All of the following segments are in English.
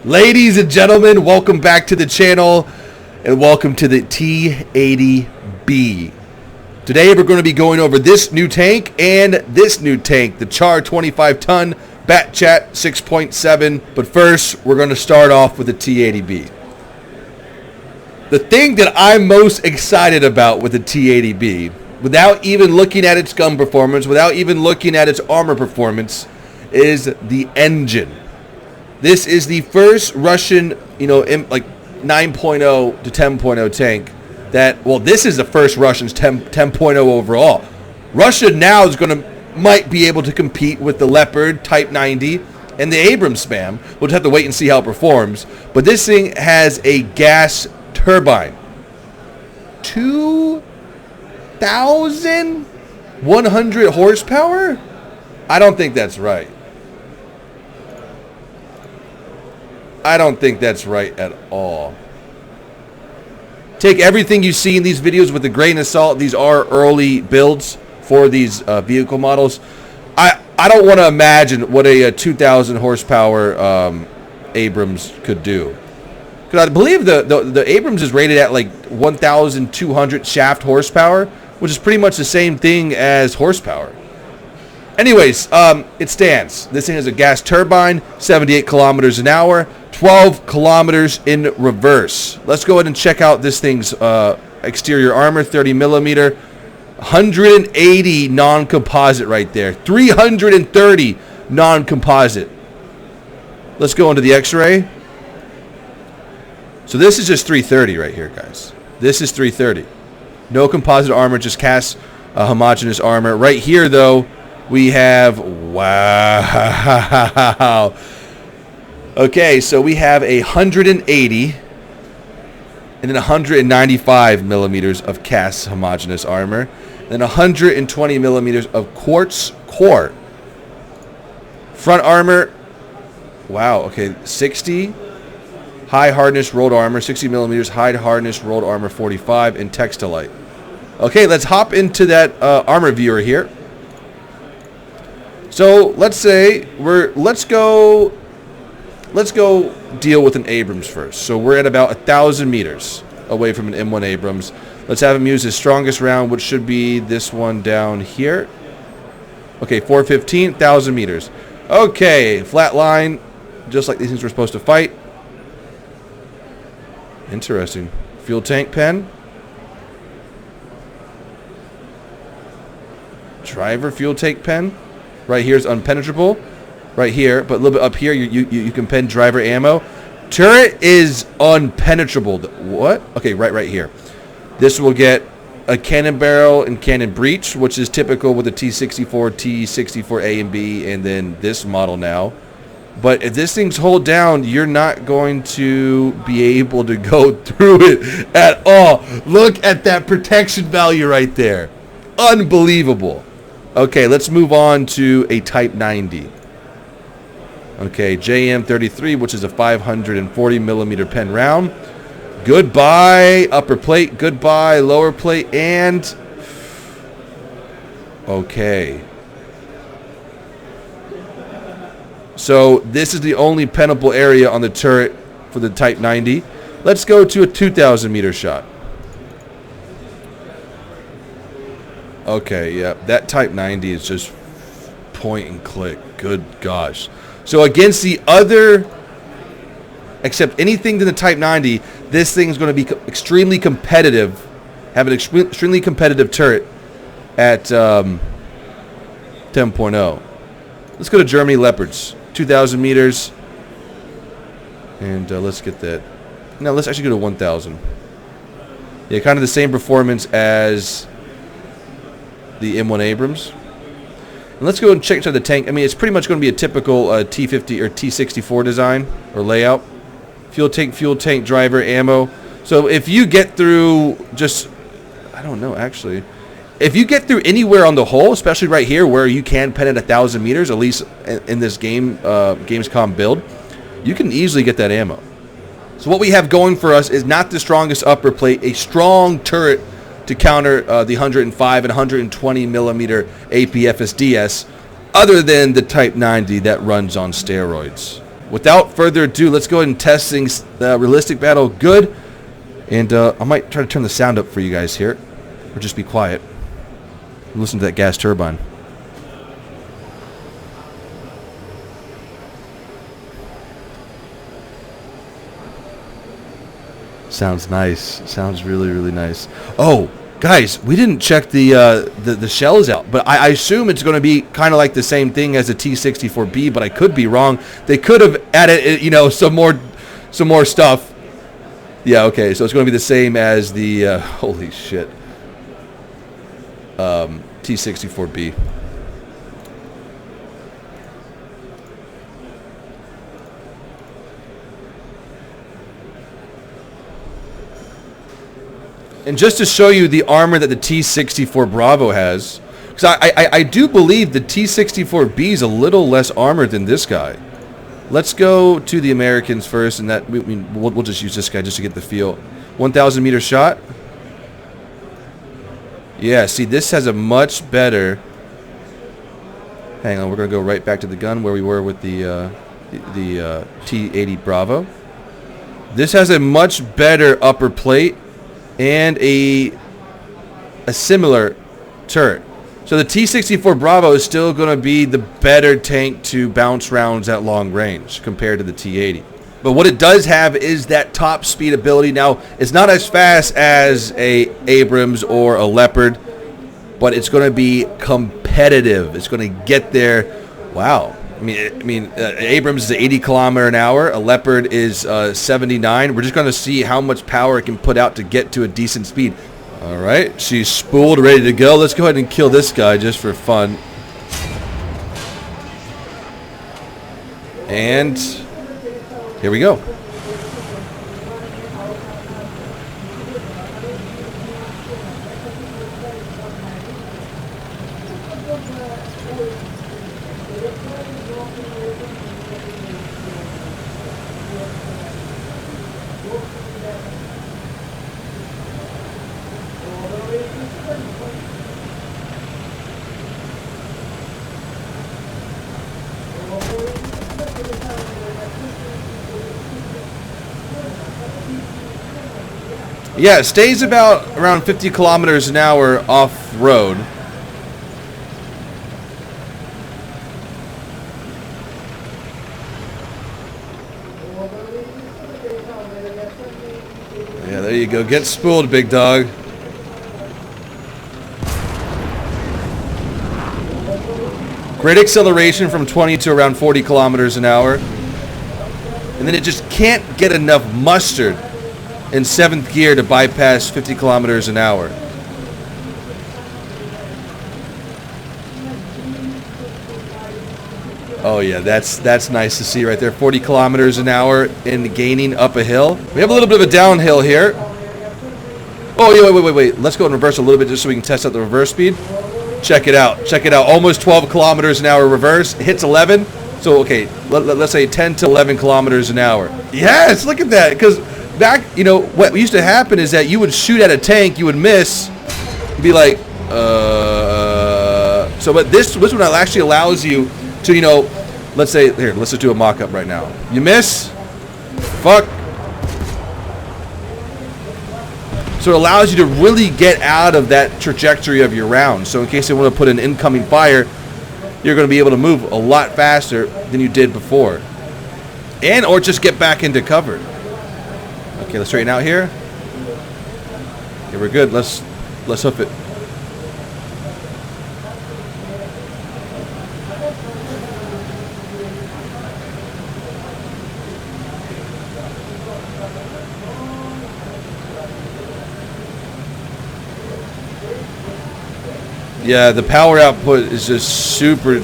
Ladies and gentlemen, welcome back to the channel and welcome to the T-80B. Today we're going to be going over this new tank and this new tank, the Char 25-ton BATCHAT 6.7. But first, we're going to start off with the T-80B. The thing that I'm most excited about with the T-80B, without even looking at its gun performance, without even looking at its armor performance, is the engine. This is the first Russian, like 9.0 to 10.0 tank that, well, this is the first Russian's 10.0 overall. Russia now is might be able to compete with the Leopard Type 90 and the Abrams spam. We'll just have to wait and see how it performs. But this thing has a gas turbine. 2,100 horsepower? I don't think that's right. I don't think that's right at all. Take everything you see in these videos with a grain of salt. These are early builds for these vehicle models. I don't want to imagine what a 2,000 horsepower Abrams could do. Because I believe the Abrams is rated at like 1,200 shaft horsepower, which is pretty much the same thing as horsepower. Anyways, it stands. This thing has a gas turbine, 78 kilometers an hour, 12 kilometers in reverse. Let's go ahead and check out this thing's exterior armor, 30 millimeter, 180 non-composite right there, 330 non-composite. Let's go into the X-ray. So this is just 330 right here, guys. This is 330. No composite armor, just cast homogeneous armor. Right here, though, we have, wow. Okay, so we have 180 and then 195 millimeters of cast homogeneous armor, and then 120 millimeters of quartz core. Front armor, wow, okay, 60 high hardness rolled armor, 60 millimeters high hardness rolled armor 45, and textilite. Okay, let's hop into that armor viewer here. So let's say let's go deal with an Abrams first. So we're at about 1,000 meters away from an M1 Abrams. Let's have him use his strongest round, which should be this one down here. Okay, 415, 1,000 meters. Okay, flat line, just like these things were supposed to fight. Interesting. Fuel tank pen. Driver fuel tank pen. Right here is unpenetrable. Right here, but a little bit up here, you can pen driver ammo. Turret is unpenetrable. What? Okay, right here. This will get a cannon barrel and cannon breech, which is typical with the T64, T64A and B, and then this model now. But if this thing's hold down, you're not going to be able to go through it at all. Look at that protection value right there. Unbelievable. Okay, let's move on to a Type 90. Okay, JM33, which is a 540 millimeter pen round. Goodbye upper plate, goodbye lower plate, and okay. So this is the only penable area on the turret for the Type 90. Let's go to a 2,000 meter shot. Okay, yeah, that Type 90 is just point and click. Good gosh. So against the other, except anything than the Type 90, this thing is going to be extremely competitive, have an extremely competitive turret at 10.0. Let's go to Germany Leopards, 2,000 meters, and let's get that. No, let's actually go to 1,000. Yeah, kind of the same performance as the M1 Abrams. And let's go and check into the tank. I mean, it's pretty much going to be a typical T50 or T64 design or layout. Fuel tank, driver, ammo. So if you get through just, I don't know actually, if you get through anywhere on the hull, especially right here where you can pen at 1,000 meters, at least in this Gamescom build, you can easily get that ammo. So what we have going for us is not the strongest upper plate, a strong turret to counter the 105 and 120 millimeter APFSDS, other than the Type 90 that runs on steroids. without further ado, let's go ahead and test things. Realistic battle, good. And I might try to turn the sound up for you guys here, or just be quiet. Listen to that gas turbine. Sounds nice. Sounds really, really nice. Oh, guys, we didn't check the shells out, but I assume it's going to be kind of like the same thing as the T-64B, but I could be wrong. They could have added, you know, some more stuff. Yeah, okay, so it's going to be the same as the holy shit, T-64B. And just to show you the armor that the T-64 Bravo has, because I do believe the T-64B is a little less armored than this guy. Let's go to the Americans first, and that we'll just use this guy just to get the feel. 1,000 meter shot. Yeah, see, this has a much better. Hang on, we're gonna go right back to the gun where we were with the T-80 Bravo. This has a much better upper plate and a similar turret. So the T-64 Bravo is still going to be the better tank to bounce rounds at long range compared to the T-80. But what it does have is that top speed ability. Now, it's not as fast as a Abrams or a Leopard, but it's going to be competitive. It's going to get there. Wow. I mean, Abrams is 80 kilometers an hour. A Leopard is 79. We're just going to see how much power it can put out to get to a decent speed. All right, she's spooled, ready to go. Let's go ahead and kill this guy just for fun. And here we go. Yeah, it stays about around 50 kilometers an hour off-road. Yeah, there you go. Get spooled, big dog. Great acceleration from 20 to around 40 kilometers an hour. And then it just can't get enough mustard in 7th gear to bypass 50 kilometers an hour. Oh yeah, that's nice to see right there. 40 kilometers an hour and gaining up a hill. We have a little bit of a downhill here. Oh yeah, wait. Let's go in reverse a little bit just so we can test out the reverse speed. Check it out. Almost 12 kilometers an hour reverse. Hits 11. So okay, let's say 10 to 11 kilometers an hour. Yes, look at that. Because back, you know, what used to happen is that you would shoot at a tank, you would miss, be like, so, but this one actually allows you to, you know, let's say, here, let's just do a mock-up right now. You miss, fuck. So it allows you to really get out of that trajectory of your round. So in case they want to put an incoming fire, you're going to be able to move a lot faster than you did before. And, or just get back into cover. Okay, let's straighten out here. Okay, we're good. Let's hoof it. Yeah, the power output is just super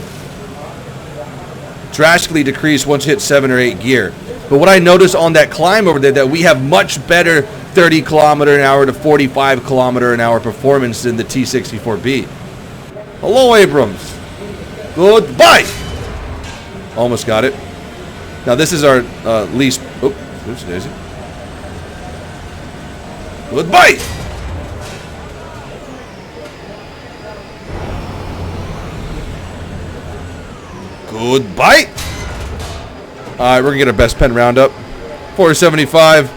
drastically decreased once you hit 7 or 8 gear. But what I noticed on that climb over there, that we have much better 30 kilometer an hour to 45 kilometer an hour performance than the T-64B. Hello, Abrams. Goodbye. Almost got it. Now this is our least. Oh, oops, daisy. Goodbye. Goodbye. Alright, we're gonna get our best pen roundup. 475.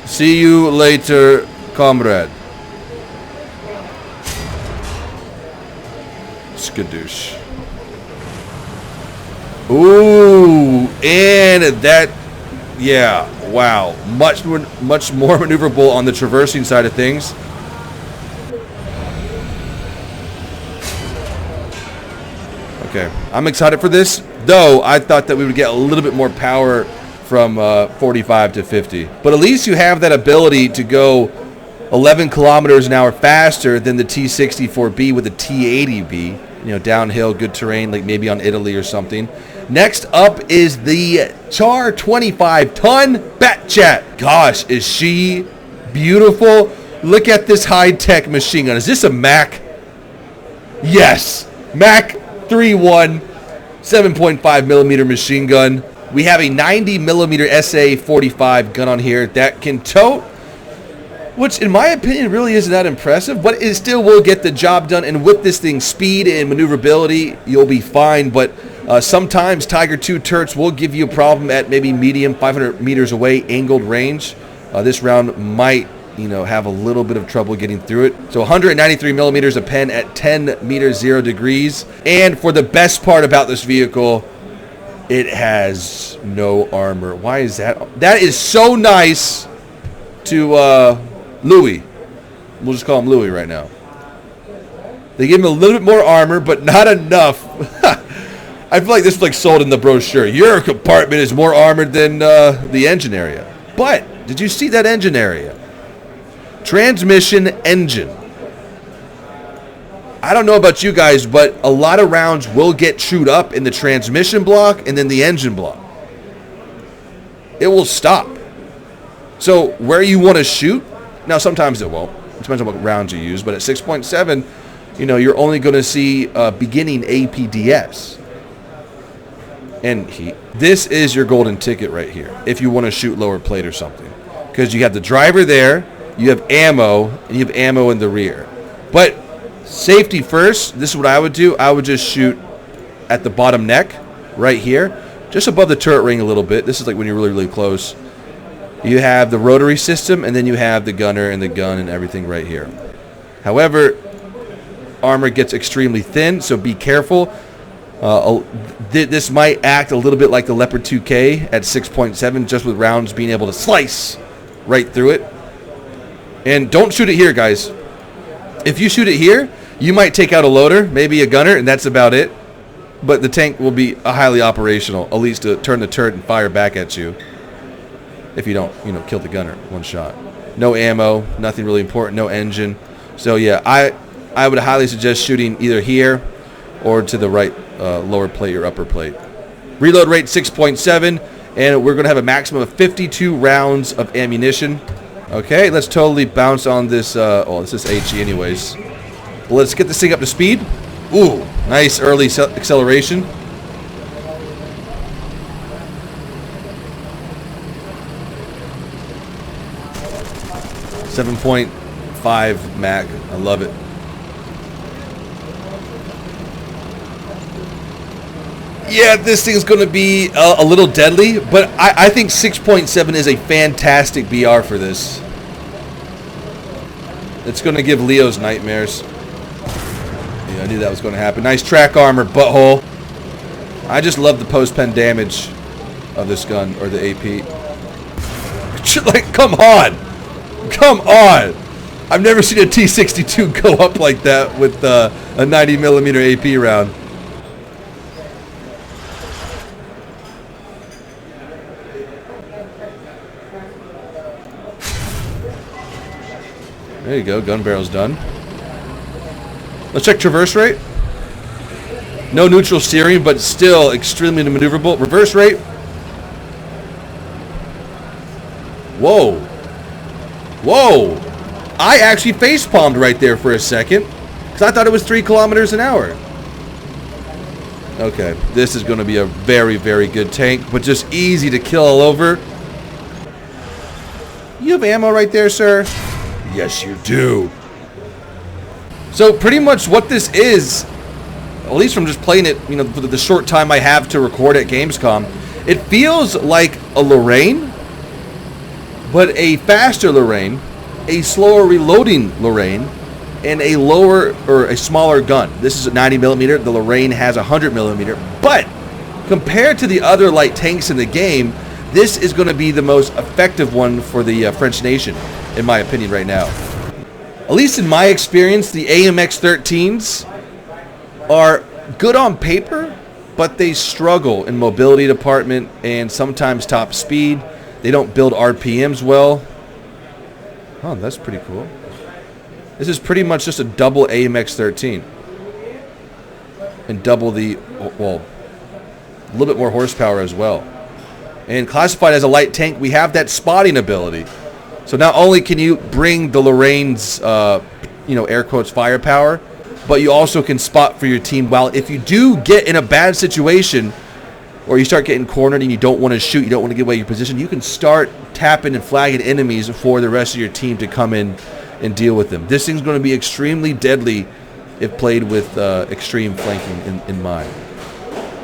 See you later, comrade. Skadoosh. Ooh, and that, yeah, wow. Much more maneuverable on the traversing side of things. Okay, I'm excited for this, though I thought that we would get a little bit more power from 45 to 50. But at least you have that ability to go 11 kilometers an hour faster than the T-64B with the T-80B. You know, downhill, good terrain, like maybe on Italy or something. Next up is the Char 25-ton BATCHAT. Gosh, is she beautiful? Look at this high-tech machine gun. Is this a Mac? Yes, Mac 3.1, 7.5 millimeter machine gun. We have a 90 millimeter SA-45 gun on here that can tote, which in my opinion really isn't that impressive, but it still will get the job done. And with this thing's speed and maneuverability, you'll be fine. But sometimes Tiger II turrets will give you a problem at maybe medium, 500 meters away, angled range. This round might, you know, have a little bit of trouble getting through it. So 193 millimeters a pen at 10 meters 0 degrees. And for the best part about this vehicle, it has no armor. Why is that? That is so nice to Louis. We'll just call him Louis right now. They give him a little bit more armor, but not enough. I feel like this is like sold in the brochure. Your compartment is more armored than the engine area. But did you see that engine area? Transmission engine. I don't know about you guys, but a lot of rounds will get chewed up in the transmission block and then the engine block. It will stop. So where you want to shoot, now sometimes it won't. It depends on what rounds you use, but at 6.7, you know, you're only going to see beginning APDS. And heat. This is your golden ticket right here if you want to shoot lower plate or something. Because you have the driver there, you have ammo, and you have ammo in the rear. But safety first, this is what I would do. I would just shoot at the bottom neck right here, just above the turret ring a little bit. This is like when you're really, really close. You have the rotary system, and then you have the gunner and the gun and everything right here. However, armor gets extremely thin, so be careful. This might act a little bit like the Leopard 2K at 6.7, just with rounds being able to slice right through it. And don't shoot it here, guys. If you shoot it here, you might take out a loader, maybe a gunner, and that's about it. But the tank will be highly operational, at least to turn the turret and fire back at you. If you don't, you know, kill the gunner one shot. No ammo, nothing really important, no engine. So yeah, I would highly suggest shooting either here or to the right lower plate or upper plate. Reload rate 6.7, and we're going to have a maximum of 52 rounds of ammunition. Okay, let's totally bounce on this. Oh, this is HE anyways. Well, let's get this thing up to speed. Ooh, nice early acceleration. .5 Mach. I love it. Yeah, this thing's going to be a little deadly, but I think 6.7 is a fantastic BR for this. It's going to give Leo's nightmares. Yeah, I knew that was going to happen. Nice track armor, butthole. I just love the post-pen damage of this gun, or the AP. Like, come on! Come on! I've never seen a T-62 go up like that with a 90mm AP round. There you go, gun barrel's done. Let's check traverse rate. No neutral steering, but still extremely maneuverable. Reverse rate. Whoa. Whoa. I actually face-palmed right there for a second, because I thought it was 3 kilometers an hour. Okay, this is going to be a very, very good tank, but just easy to kill all over. You have ammo right there, sir? Yes, you do. So pretty much what this is, at least from just playing it, you know, for the short time I have to record at Gamescom, It feels like a Lorraine, but a faster Lorraine, a slower reloading Lorraine, and a lower or a smaller gun. This is a 90 millimeter. The Lorraine has a 100 millimeter. But compared to the other light tanks in the game, this is going to be the most effective one for the French nation, in my opinion, right now. At least in my experience, the AMX-13s are good on paper, but they struggle in mobility department and sometimes top speed. They don't build RPMs well. Oh, that's pretty cool. This is pretty much just a double AMX-13 and double the, well, a little bit more horsepower as well. And classified as a light tank, we have that spotting ability. So not only can you bring the Lorraine's, air quotes, firepower, but you also can spot for your team. While if you do get in a bad situation, or you start getting cornered and you don't want to shoot, you don't want to give away your position, you can start tapping and flagging enemies for the rest of your team to come in and deal with them. This thing's going to be extremely deadly if played with extreme flanking in mind.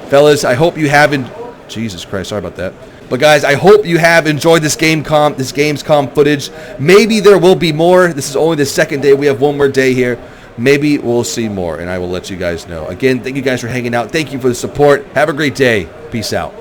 Fellas, I hope you haven't... Jesus Christ, sorry about that. But guys, I hope you have enjoyed this Gamescom footage. Maybe there will be more. This is only the second day. We have one more day here. Maybe we'll see more, and I will let you guys know. Again, thank you guys for hanging out. Thank you for the support. Have a great day. Peace out.